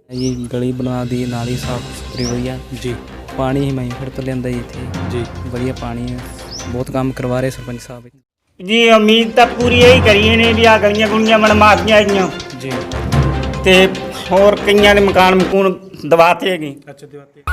जी गली बना दी, नाली साफ सुथरी वधिया जी पानी हिमाई फिर तो लियांदा जी इत्थे जी वधिया पानी है। बहुत काम करवा रहे सरपंच साहब जी उम्मीद तो पूरी यही करी ने भी आ गलियां गुलियां बनवा दियां जी ते होर कईयां ने मकान मकून दवाते हैगे। अच्छा दिवाते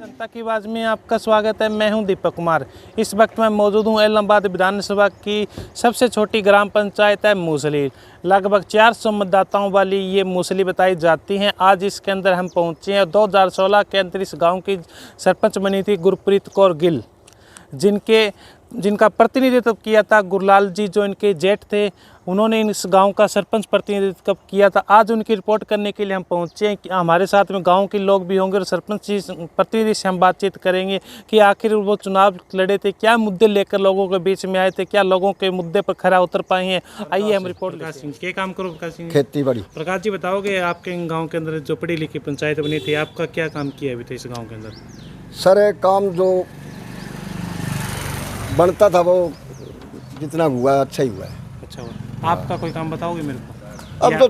जनता की आवाज़ में आपका स्वागत है। मैं हूं दीपक कुमार। इस वक्त मैं मौजूद हूं इलाहाबाद विधानसभा की सबसे छोटी ग्राम पंचायत है मूसली। लगभग 400 मतदाताओं वाली ये मूसली बताई जाती हैं। आज इसके अंदर हम पहुंचे हैं। 2016 के अंदर इस गाँव की सरपंच बनी थी गुरप्रीत कौर गिल, जिनके जिनका प्रतिनिधित्व किया था गुरलाल जी, जो इनके जेठ थे, उन्होंने इस गांव का सरपंच प्रतिनिधित्व किया था। आज उनकी रिपोर्ट करने के लिए हम पहुंचे हैं कि हमारे साथ में गांव के लोग भी होंगे और सरपंच जी प्रतिनिधि से हम बातचीत करेंगे कि आखिर वो चुनाव लड़े थे, क्या मुद्दे लेकर लोगों के बीच में आए थे, क्या लोगों के मुद्दे पर खरा उतर पाए हैं। आइए हम रिपोर्ट प्रकाश सिंह के काम करो। प्रकाश सिंह खेती बाड़ी। प्रकाश जी बताओगे, आपके गाँव के अंदर जो पढ़ी लिखी पंचायत बनी थी, आपका क्या काम किया अभी थे इस गाँव के अंदर? सर काम जो बनता था वो जितना हुआ अच्छा ही हुआ है। अच्छा हुआ। आपका कोई काम बताओगे मेरे को? अब तो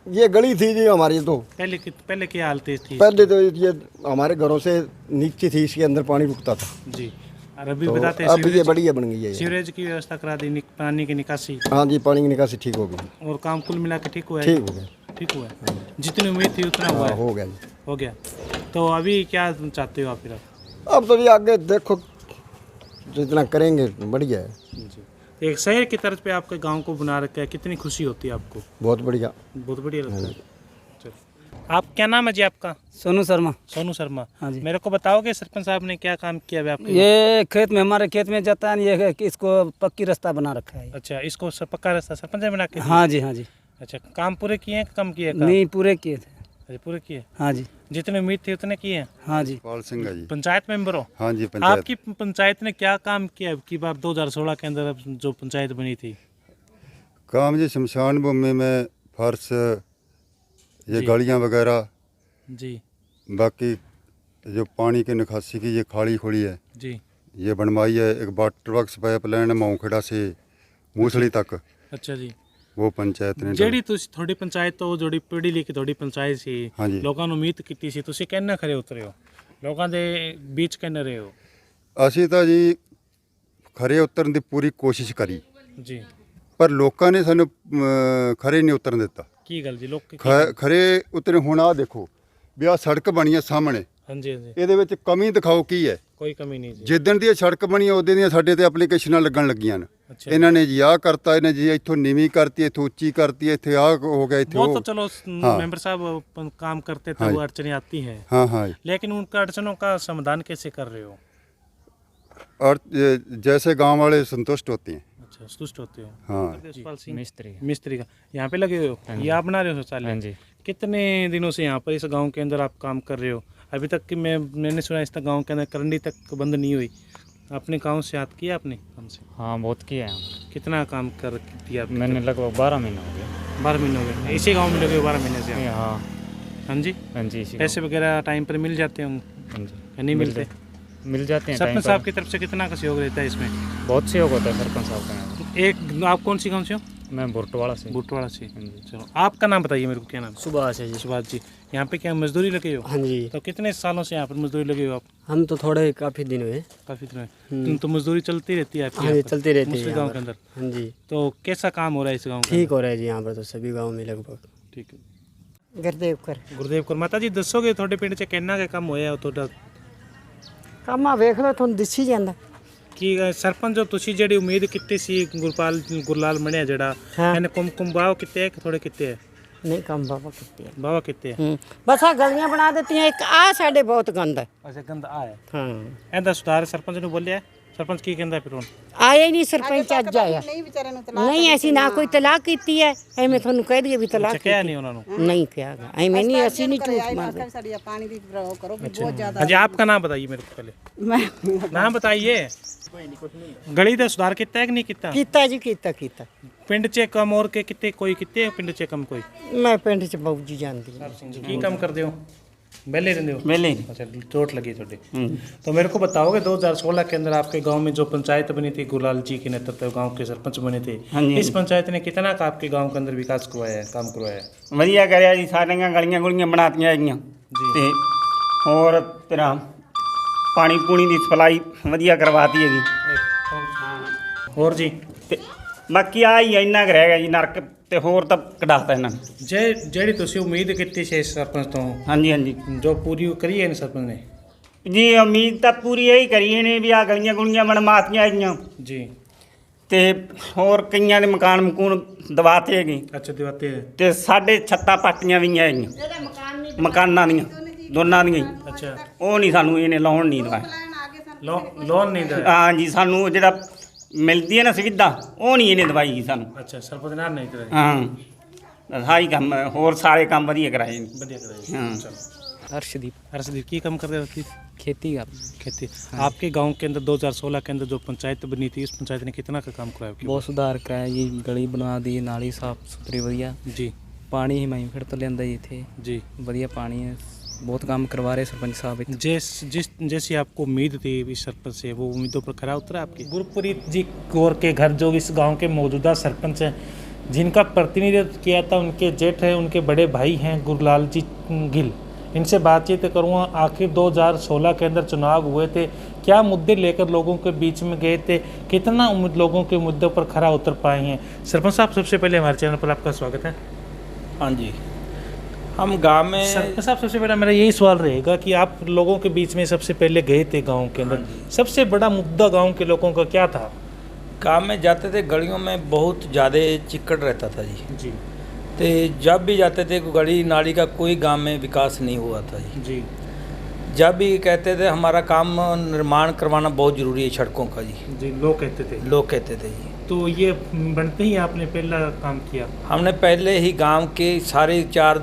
ये गली थी जी हमारी, तो पहले क्या हालत थी? पहले तो ये हमारे घरों से नीचे थी, इसके अंदर पानी रुकता था जी। और अभी तो बताते अब ये बढ़िया बन गई है। सीवरेज की व्यवस्था करा दी, पानी की निकासी। हाँ जी, पानी की निकासी ठीक हो गई। और काम कुल मिला के ठीक हुआ है? ठीक हो गया। ठीक हुआ है, जितनी उम्मीद थी उतना हुआ है? हो गया जी। हो गया। तो अभी क्या चाहते हो आप फिर? अब तो ये आगे देखो जितना करेंगे बढ़िया है जी। एक शहर की तरफ पे आपके गांव को बना रखा है, कितनी खुशी होती है आपको? बहुत बढ़िया। बहुत बढ़िया लगता है। चलो। आप क्या नाम है जी आपका? सोनू शर्मा। सोनू शर्मा। हाँ जी। मेरे को बताओगे सरपंच साहब ने क्या काम किया है आपके? ये खेत में, हमारे खेत में जाता है, ये है कि इसको पक्की रास्ता बना रखा है। अच्छा, इसको पक्का रास्ता सरपंच ने बना के? हाँ जी, हाँ जी। अच्छा, काम पूरे किए हैं, कम किए? नहीं, पूरे किए थे। अच्छा, पूरे किए। हाँ जी, जितनी उम्मीद थी उतने किए हैं? हाँ जी। पाल सिंह है जी। पंचायत मेंबर हो? हाँ जी, पंचायत। आपकी पंचायत ने क्या काम किया कि बार 2016 के अंदर जो पंचायत बनी थी? काम जी शमशान भूमि में फर्श, ये जी। गलियां वगैरह, जी बाकी जो पानी की निकासी की ये खाड़ी खुड़ी है जी। ये बनवाई है। एक वाटर वर्क्स पाइपलाइन है मऊखेड़ा से मूसली तक, अच्छा जी। वो पंचायत ने ਜਿਹੜੀ ਤੁਸੀਂ ਤੁਹਾਡੀ ਪੰਚਾਇਤ ਤੋਂ ਜਿਹੜੀ ਪੜ੍ਹੀ ਲਿਖੀ ਤੁਹਾਡੀ ਪੰਚਾਇਤ ਸੀ, ਹਾਂਜੀ। ਲੋਕਾਂ ਨੂੰ ਉਮੀਦ ਕੀਤੀ ਸੀ, ਤੁਸੀਂ ਕਿੰਨਾ ਖਰੇ ਉਤਰੇ ਹੋ, ਲੋਕਾਂ ਦੇ ਵਿੱਚ ਕਿੰਨੇ ਰਹੇ ਹੋ? ਅਸੀਂ ਤਾਂ ਜੀ ਖਰੇ ਉਤਰਨ ਦੀ ਪੂਰੀ ਕੋਸ਼ਿਸ਼ ਕਰੀ, ਜੀ। ਪਰ ਲੋਕਾਂ ਨੇ ਸਾਨੂੰ ਖਰੇ ਨਹੀਂ ਉਤਰਨ ਦਿੱਤਾ। ਕੀ ਗੱਲ ਜੀ, ਲੋਕ ਖਰੇ ਉਤਰੇ ਹੁਣ ਆ ਦੇਖੋ ਵੀ ਆਹ ਸੜਕ ਬਣੀ ਹੈ ਸਾਹਮਣੇ, ਹਾਂਜੀ ਹਾਂਜੀ, ਇਹਦੇ ਵਿੱਚ ਕਮੀ ਦਿਖਾਓ ਕੀ ਹੈ। ਕੋਈ ਕਮੀ ਨਹੀਂ ਜੀ। ਜਿੱਦਣ ਦੀ ਇਹ ਸੜਕ ਬਣੀ ਹੈ ਉਦੋਂ ਦੀਆਂ ਸਾਡੇ ਤੇ ਐਪਲੀਕੇਸ਼ਨਾਂ ਲੱਗਣ ਲੱਗੀਆਂ ਨੇ। ਅੱਛਾ। ਇਹਨਾਂ ਨੇ ਜੀ ਆਹ ਕਰਤਾ, ਇਹਨੇ ਜੀ ਇੱਥੋਂ ਨੀਵੀਂ ਕਰਤੀ, ਇੱਥੋਂ ਉੱਚੀ ਕਰਤੀ, ਇੱਥੇ ਆਹ ਹੋ ਗਿਆ, ਇੱਥੇ वो ਉਹ। तो चलो हाँ। मेंबर साहब काम करते थे, हाँ। वो अड़चनें आती हैं, हाँ हाँ। लेकिन उनका अड़चनों का समाधान कैसे कर रहे हो? और जैसे गांव वाले संतुष्ट होते हैं। अच्छा, संतुष्ट होते हो? हाँ। यशपाल सिंह मिस्त्री। मिस्त्री का यहाँ पे लगे हुए हो? ये आप बना रहे हो शौचालय? हाँ जी। कितने दिनों से यहाँ पर इस गांव के अंदर आप काम कर रहे हो? अभी तक कि मैंने सुना इस गांव के अंदर करंडी तक बंद नहीं हुई। अपने गांव से याद किया आपने काम से? हाँ, बहुत किया है। कितना काम कर दिया आपने? मैंने लगभग 12 महीने हो गए। 12 महीने हो गए इसी गांव में लगे हुए? 12 महीने से? हाँ, हाँ जी। हाँ जी, इसी पैसे वगैरह टाइम पर मिल जाते होंगे? हाँ जी, या नहीं मिलते? मिल जाते हैं टाइम सरपंच पर। साहब की तरफ से कितना का सहयोग रहता है इसमें? बहुत सहयोग होता है सरपंच साहब का यहाँ। एक आप कौन सी गाँव से हो? मैं बुरटवाड़ा से। बूटवाड़ा से। चलो, आपका नाम बताइए मेरे को, क्या नाम? सुभाष है जी। सुभाष जी। यहाँ पे क्या मजदूरी लगे हो? हाँ जी। तो कितने सालों से यहाँ पर मजदूरी लगे हो आप? हम तो थोड़े काफ़ी दिन हुए। काफी दिन। तो मजदूरी चलती रहती है आपकी हाँ जी, यहाँ पर? चलती रहती है मुस्लिम यहाँ गाँव के पर। अंदर? हाँ जी, तो कैसा काम हो रहा है इस गाँव का? ठीक हो रहा है जी यहाँ पर तो सभी गाँव में लगभग। ठीक है। ਗੁਰਦੇਵ ਕਰ ਗੁਰਦੇਵ ਕੌਰ ਮਾਤਾ ਜੀ ਦੱਸੋਗੇ ਤੁਹਾਡੇ ਪਿੰਡ 'ਚ ਕਿੰਨਾ ਕੁ ਕੰਮ ਹੋਇਆ ਤੁਹਾਡਾ? ਕੰਮ ਆ ਵੇਖ ਲਓ ਤੁਹਾਨੂੰ ਦਿਸੀ ਜਾਂਦਾ। ਕੀ ਸਰਪੰਚ ਜੋ ਤੁਸੀਂ ਜਿਹੜੀ ਉਮੀਦ ਕੀਤੀ ਸੀ ਗੁਰਲਾਲ ਮਣਿਆ ਜਿਹੜਾ, ਹਾਂ। ਇਹਨੇ ਕੁੰਮ ਬਾਹ ਕਿਤੇ ਹੈ ਕਿ ਥੋੜੇ ਕਿਤੇ ਹੈ? ਨਹੀਂ ਕੰਮ ਬਾਬਾ ਕਿਤੇ ਆ। ਬਾਵਾ ਕਿਤੇ ਹੈ? ਬਸ ਆ ਗਲੀਆਂ ਬਣਾ ਦਿੱਤੀਆਂ, ਇੱਕ ਆ ਸਾਡੇ ਬਹੁਤ ਗੰਦ ਹੈ। ਅੱਛਾ, ਗੰਦ ਆਇਆ। ਹਾਂ, ਇਹਦਾ ਸੁਧਾਰ ਸਰਪੰਚ ਨੂੰ ਬੋਲਿਆ? ਸਰਪੰਚ ਕੀ ਕਹਿੰਦਾ ਫਿਰ ਹੁਣ? ਆਇਆ ਹੀ ਨਹੀਂ ਸਰਪੰਚ, ਅੱਜ ਆਇਆ ਨਹੀਂ। ਅਸੀਂ ਨਾ ਕੋਈ ਤਲਾਕ ਕੀਤੀ ਹੈ, ਐਵੇਂ ਤੁਹਾਨੂੰ ਕਹਿ ਦਈਏ ਵੀ ਤਲਾਕ ਚੱਕਿਆ ਨਹੀਂ ਉਹਨਾਂ ਨੂੰ? ਨਹੀਂ ਕਿਹਾ ਗਾ, ਐਵੇਂ ਨਹੀਂ, ਅਸੀਂ ਨਹੀਂ ਝੂਠ ਮਾਰਦੇ। हाँ जी, आपका नाम बताइए मेरे को पहले। नाम बताइए। गली ਦਾ ਸੁਧਾਰ ਕੀਤਾ ਹੈ ਕਿ ਨਹੀਂ ਕੀਤਾ? ਕੀਤਾ ਜੀ, ਕੀਤਾ। ਪਿੰਡ 'ਚ ਕੰਮ ਹੋਰ ਕੇ ਕਿਤੇ ਕੋਈ ਕਿਤੇ ਪਿੰਡ 'ਚ ਕੰਮ ਕੋਈ? ਮੈਂ ਪਿੰਡ 'ਚ ਬਾਊ ਜੀ ਜਾਂਦੀ ਹਾਂ। ਕੀ ਕੰਮ ਕਰਦੇ ਹੋ? बेले रहते हो? मेले। अच्छा, चोट लगी थोड़ी। तो मेरे को बताओगे 2016 के अंदर आपके गांव में जो पंचायत बनी थी, गुरलाल जी के नेतृत्व गांव के सरपंच बने थे, इस पंचायत ने कितना का आपके गांव के अंदर विकास करवाया है, काम करवाया है? ਵਧੀਆ ਕਰਿਆ ਜੀ, ਸਾਰੀਆਂ ਗਲੀਆਂ ਗੁਲੀਆਂ ਬਣਾਤੀਆਂ ਹੈਗੀਆਂ ਤੇ ਹੋਰ ਤੇਰਾ ਪਾਣੀ ਪੂਣੀ ਦੀ ਸਪਲਾਈ ਵਧੀਆ ਕਰਵਾਤੀ ਹੈਗੀ और जी, ਤੇ ਬਾਕੀ ਆ ਹੀ ਇੰਨਾ ਕੁ ਰਹਿ ਗਿਆ ਜੀ ਨਰਕ, ਤੇ ਹੋਰ ਤਾਂ ਕਢਾਤਾ ਇਹਨਾਂ ਨੇ। ਜਿਹੜੀ ਤੁਸੀਂ ਉਮੀਦ ਕੀਤੀ ਸੀ ਇਸ ਸਰਪੰਚ ਤੋਂ, ਹਾਂਜੀ ਹਾਂਜੀ ਜੋ ਪੂਰੀ ਕਰੀ ਹੈ इन ਸਰਪੰਚ ਨੇ? ਜੀ ਉਮੀਦ ਤਾਂ ਪੂਰੀ ਇਹੀ ਕਰੀ ਨੇ ਵੀ ਆ ਗਲੀਆਂ ਗੁਲੀਆਂ ਬਣਵਾਤੀਆਂ ਹੈਗੀਆਂ जी। ਤੇ ਹੋਰ ਕਈਆਂ ਦੇ ਮਕਾਨ ਮਕੂਨ ਦਵਾਤੇ ਹੈਗੇ अच्छा, दिवाते हैं। ਤੇ ਸਾਡੇ ਛੱਤਾਂ ਪੱਟੀਆਂ ਵੀ ਹੈਗੀਆਂ ਮਕਾਨਾਂ ਦੀਆਂ ਦੋਨਾਂ ਦੀਆਂ ਹੀ। अच्छा, ਉਹ ਨਹੀਂ ਸਾਨੂੰ ਇਹਨੇ ਲਾਉਣ ਨਹੀਂ ਦਵਾਇਆ। लोन नहीं दे? ਹਾਂ ਜੀ, ਸਾਨੂੰ ਜਿਹੜਾ ਮਿਲਦੀ ਹੈ ਨਾ ਸੁਵਿਧਾ, ਉਹ ਨਹੀਂ ਇਹਨੇ ਦਵਾਈ ਗਈ ਸਾਨੂੰ। अच्छा सरपंच ने नहीं कराई, ਹਾਂ ਸਾਰੀ ਕੰਮ ਹੋਰ ਸਾਰੇ ਕੰਮ ਵਧੀਆ ਕਰਾਏ ਨੇ। बढ़िया कराई। ਹਾਂ हर्षदीप हर्षदीप की कम कर रहे होती खेती का खेती। आपके गांव के अंदर 2016 के अंदर जो पंचायत बनी थी, उस पंचायत ने कितना का काम कराया? बहुत सुधार कराया जी, गली बना दी, नाली साफ सुथरी वधिया, जी पानी ही मैं फिर तो लिया जी थे जी। वधिया पानी है, बहुत काम करवा रहे सरपंच साहब इत्थे। जैसी आपको उम्मीद थी इस सरपंच से, वो उम्मीदों पर खरा उतरा आपकी? गुरप्रीत जी कौर के घर, जो इस गांव के मौजूदा सरपंच हैं, जिनका प्रतिनिधित्व किया था उनके जेठ हैं, उनके बड़े भाई हैं गुरलाल जी गिल, इनसे बातचीत करूँगा। आखिर 2016 के अंदर चुनाव हुए थे, क्या मुद्दे लेकर लोगों के बीच में गए थे, कितना लोगों के मुद्दों पर खरा उतर पाए हैं? सरपंच साहब, सबसे पहले हमारे चैनल पर आपका स्वागत है। हाँ जी, हम गांव में सरपंच साहब, सबसे पहला मेरा यही सवाल रहेगा कि आप लोगों के बीच में सबसे पहले गए थे गांव के अंदर, सबसे बड़ा मुद्दा गांव के लोगों का क्या था? गांव में जाते थे, गलियों में बहुत ज़्यादा चिक्कड़ रहता था जी। जी तो जब भी जाते थे गली नाली का कोई गांव में विकास नहीं हुआ था जी। जी जब भी कहते थे हमारा काम निर्माण करवाना बहुत ज़रूरी है सड़कों का जी, जी लोग कहते थे। लोग कहते थे जी। तो ये बनते ही आपने पहला काम किया? हमने पहले ही गांव के सारे 4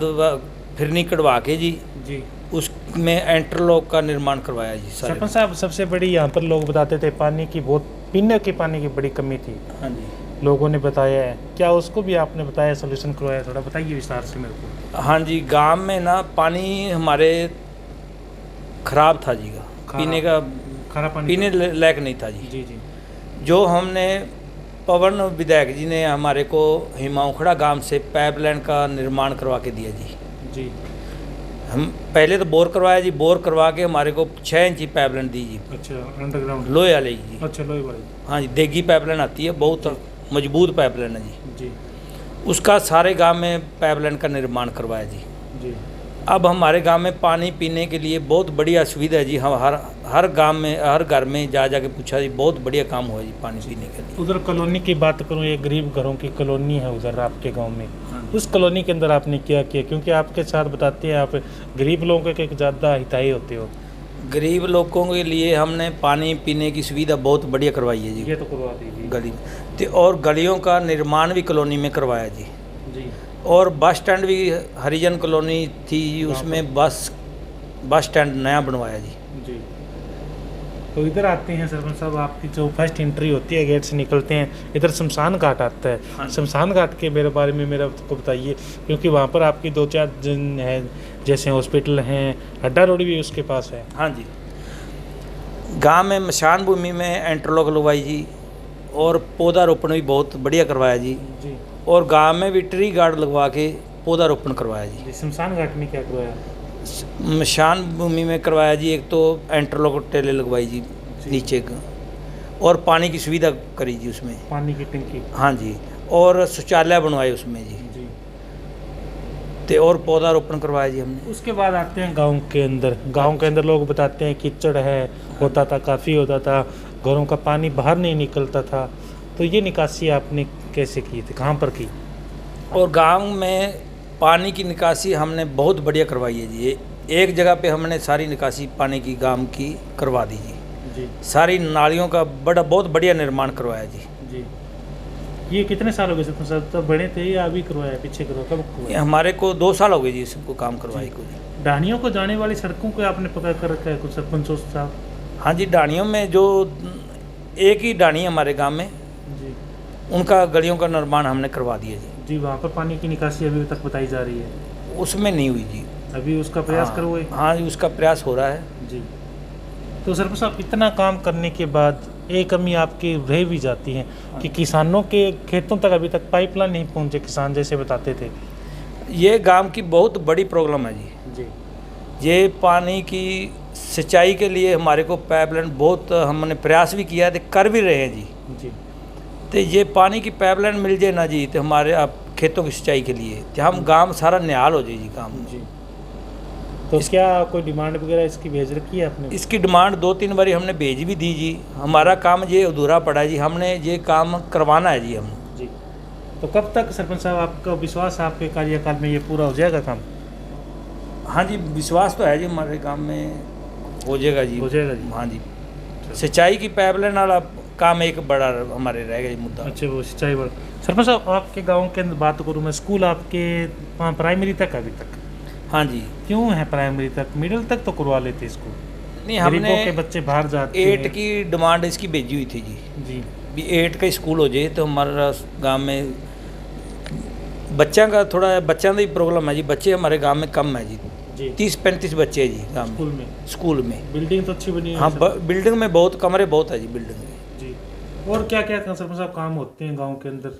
फिरनी कटवा के जी, जी उसमें इंटरलॉक का निर्माण करवाया जी सारे। सरपंच साहब, सबसे बड़ी यहाँ पर लोग बताते थे पानी की, बहुत पीने के पानी की बड़ी कमी थी, हाँ जी। लोगों ने बताया है, क्या उसको भी आपने बताया, सोल्यूशन करवाया? थोड़ा बताइए विस्तार से मेरे को। हाँ जी, गांव में ना पानी हमारे खराब था जी, पीने का खारा पानी पीने लायक नहीं था जी। जी जी जो हमने पवन विधायक जी ने हमारे को हिमाउखड़ा गांव से पाइपलाइन का निर्माण करवा के दिया जी। जी। हम पहले तो बोर करवाया जी, बोर करवा के हमारे को 6 इंची पाइपलाइन दी जी। अच्छा, अंडरग्राउंड लोहे वाली जी। अच्छा, लोहे वाली। हाँ जी, देगी पाइपलाइन आती है, बहुत मजबूत पाइपलाइन है जी। जी उसका सारे गांव में पाइपलाइन का निर्माण करवाया जी। जी। अब हमारे गांव में पानी पीने के लिए बहुत बढ़िया सुविधा है जी। हम हर गांव में, हर घर में जा के पूछा जी, बहुत बढ़िया काम हुआ जी पानी पीने के लिए। उधर कॉलोनी की बात करूँ, ये गरीब घरों की कॉलोनी है उधर आपके गांव में, उस कॉलोनी के अंदर आपने क्या किया? क्योंकि आपके साथ बताते हैं आप गरीब लोगों के ज़्यादा हिताई होते हो। गरीब लोगों के लिए हमने पानी पीने की सुविधा बहुत बढ़िया करवाई है जी। ये तो करवा दीजिए। गली में और गलियों का निर्माण भी कॉलोनी में करवाया जी। जी। और बस स्टैंड भी हरिजन कॉलोनी थी, उसमें बस स्टैंड नया बनवाया जी। जी। तो इधर आते हैं सरपंच साहब, आपकी जो फर्स्ट एंट्री होती है गेट से निकलते हैं, इधर शमशान घाट आता है। शमशान घाट के मेरे बारे में मेरा को बताइए, क्योंकि वहाँ पर आपकी 2-4 जन है, जैसे हॉस्पिटल हैं, हड्डा रोड भी उसके पास है। हाँ जी, गांव में मशान भूमि में इंटरलॉक लगवाई जी, और पौधारोपण भी बहुत बढ़िया करवाया जी। जी। और गांव में भी ट्री गार्ड लगवा के पौधारोपण करवाया जी। शमशान घाट में क्या करवाया? मशान भूमि में करवाया जी, एक तो इंटरलॉक टेले लगवाई जी नीचे का, और पानी की सुविधा करी जी उसमें, पानी की टंकी। हाँ जी, और शौचालय बनवाए उसमें जी। और पौधारोपण करवाया जी हमने। उसके बाद आते हैं गांव के अंदर। गांव के अंदर लोग बताते हैं कीचड़ है, होता था, काफ़ी होता था, घरों का पानी बाहर नहीं निकलता था। तो ये निकासी आपने कैसे की थी, कहाँ पर की? और गांव में पानी की निकासी हमने बहुत बढ़िया करवाई है जी। एक जगह पे हमने सारी निकासी पानी की गांव की करवा दी जी। सारी नालियों का बहुत बढ़िया निर्माण करवाया जी। जी। ये कितने साल हो गए सर? तब बड़े थे या अभी करवाया, पीछे करवाया, कब करवाया? हमारे को 2 साल हो गए जी इसको काम करवाई को जी। डानियों को जाने वाली सड़कों को आपने पकड़ कर रखा है कुछ सरपंच साहब? हाँ जी, डानियों में जो एक ही डानी है हमारे गांव में जी, उनका गलियों का निर्माण हमने करवा दिया जी। जी। वहाँ पर पानी की निकासी अभी तक बताई जा रही है? उसमें नहीं हुई जी, अभी उसका प्रयास करोगे? हाँ जी, उसका प्रयास हो रहा है जी। तो सरपंच साहब, इतना काम करने के बाद एक कमी आपकी रह भी जाती है कि किसानों के खेतों तक अभी तक पाइपलाइन नहीं पहुंचे, किसान जैसे बताते थे। ये गांव की बहुत बड़ी प्रॉब्लम है जी। ये पानी की सिंचाई के लिए हमारे को पाइपलाइन बहुत हमने प्रयास भी किया है, कर भी रहे हैं जी। तो ये पानी की पाइपलाइन मिल जाए ना जी, तो हमारे आप खेतों की सिंचाई के लिए तो हम गांव सारा निहाल हो जाए जी काम जी। तो क्या कोई डिमांड वगैरह इसकी भेज रखी है आपने? इसकी डिमांड 2-3 बारी हमने भेज भी दी जी। हमारा काम ये अधूरा पड़ा है जी, हमने ये काम करवाना है जी हम जी। तो कब तक सरपंच साहब आपका विश्वास है आपके कार्यकाल में ये पूरा हो जाएगा काम? हाँ जी, विश्वास तो है जी, हमारे काम में हो जाएगा जी। हो जाएगा जी। हाँ जी, सिंचाई की पाइपलाइन वाला काम एक बड़ा हमारे रह गया मुद्दा। अच्छा, वो सिंचाई वाला। सरपंच साहब, आपके गांव के अंदर बात करूं मैं, स्कूल आपके वहाँ प्राइमरी तक अभी तक? हाँ जी। क्यों है प्राइमरी तक? मिडिल तक तो करवा लेते इसको। नहीं, गरीबों हमने के बच्चे बाहर जाते 8 की डिमांड इसकी भेजी हुई थी जी, जी भी 8 का स्कूल हो जाए तो हमारा गांव में बच्चों का थोड़ा बच्चों का ही प्रॉब्लम है जी। बच्चे हमारे गांव में कम है जी, 30-35 बच्चे हैं जी गांव स्कूल में। में? स्कूल में बिल्डिंग तो अच्छी बनी है। हाँ, बिल्डिंग में बहुत कमरे बहुत है जी बिल्डिंग में जी। और क्या क्या सरपंच साहब काम होते हैं गांव के अंदर?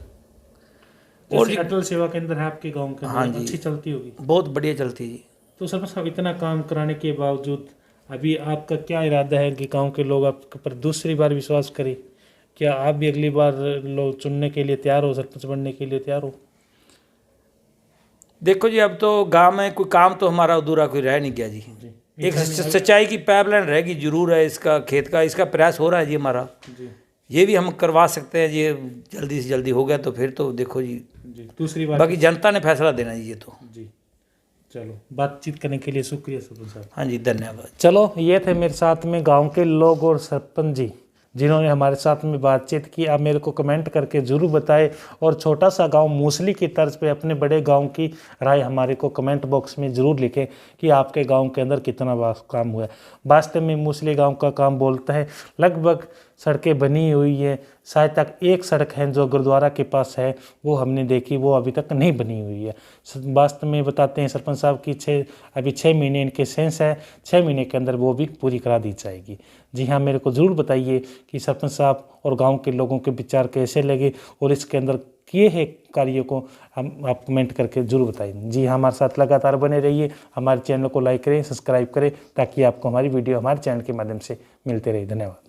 और जैसे अटल सेवा केंद्र है आपके गांव के अंदर, हाँ जी, अच्छी चलती होगी? बहुत बढ़िया चलती है जी। तो सरपंच साहब, इतना काम कराने के बावजूद अभी आपका क्या इरादा है कि गांव के लोग आपके पर दूसरी बार विश्वास करें? क्या आप भी अगली बार लोग चुनने के लिए तैयार हो, सरपंच बनने के लिए तैयार हो? देखो जी, अब तो गांव में कोई काम तो हमारा अधूरा कोई रह नहीं गया जी। एक सिंचाई की पाइपलाइन रहेगी जरूर है, इसका खेत का इसका प्रयास हो रहा है जी हमारा जी। ये भी हम करवा सकते हैं जी, जल्दी से जल्दी हो गया तो फिर तो देखो जी दूसरी बार बाकी जनता ने फैसला देना है ये तो। जी। चलो, बातचीत करने के लिए शुक्रिया सरपंच साहब। हाँ जी, धन्यवाद। चलो, ये थे मेरे साथ में गांव के लोग और सरपंच जी जिन्होंने हमारे साथ में बातचीत की। आप मेरे को कमेंट करके ज़रूर बताएं और छोटा सा गांव मूसली की तर्ज पे अपने बड़े गांव की राय हमारे को कमेंट बॉक्स में ज़रूर लिखें कि आपके गांव के अंदर कितना काम हुआ है। वास्तव में मूसली गांव का काम बोलता है, लगभग सड़कें बनी हुई है, शायद तक एक सड़क है जो गुरुद्वारा के पास है, वो हमने देखी, वो अभी तक नहीं बनी हुई है। वास्तव में बताते हैं सरपंच साहब की अभी 6 महीने इनके सेंस है, 6 महीने के अंदर वो भी पूरी करा दी जाएगी। जी हाँ, मेरे को ज़रूर बताइए कि सरपंच साहब और गांव के लोगों के विचार कैसे लगे और इसके अंदर किए हैं कार्यों को आप कमेंट करके जरूर बताइए। जी हाँ, हमारे साथ लगातार बने रहिए, हमारे चैनल को लाइक करें, सब्सक्राइब करें ताकि आपको हमारी वीडियो हमारे चैनल के माध्यम से मिलते रहे। धन्यवाद।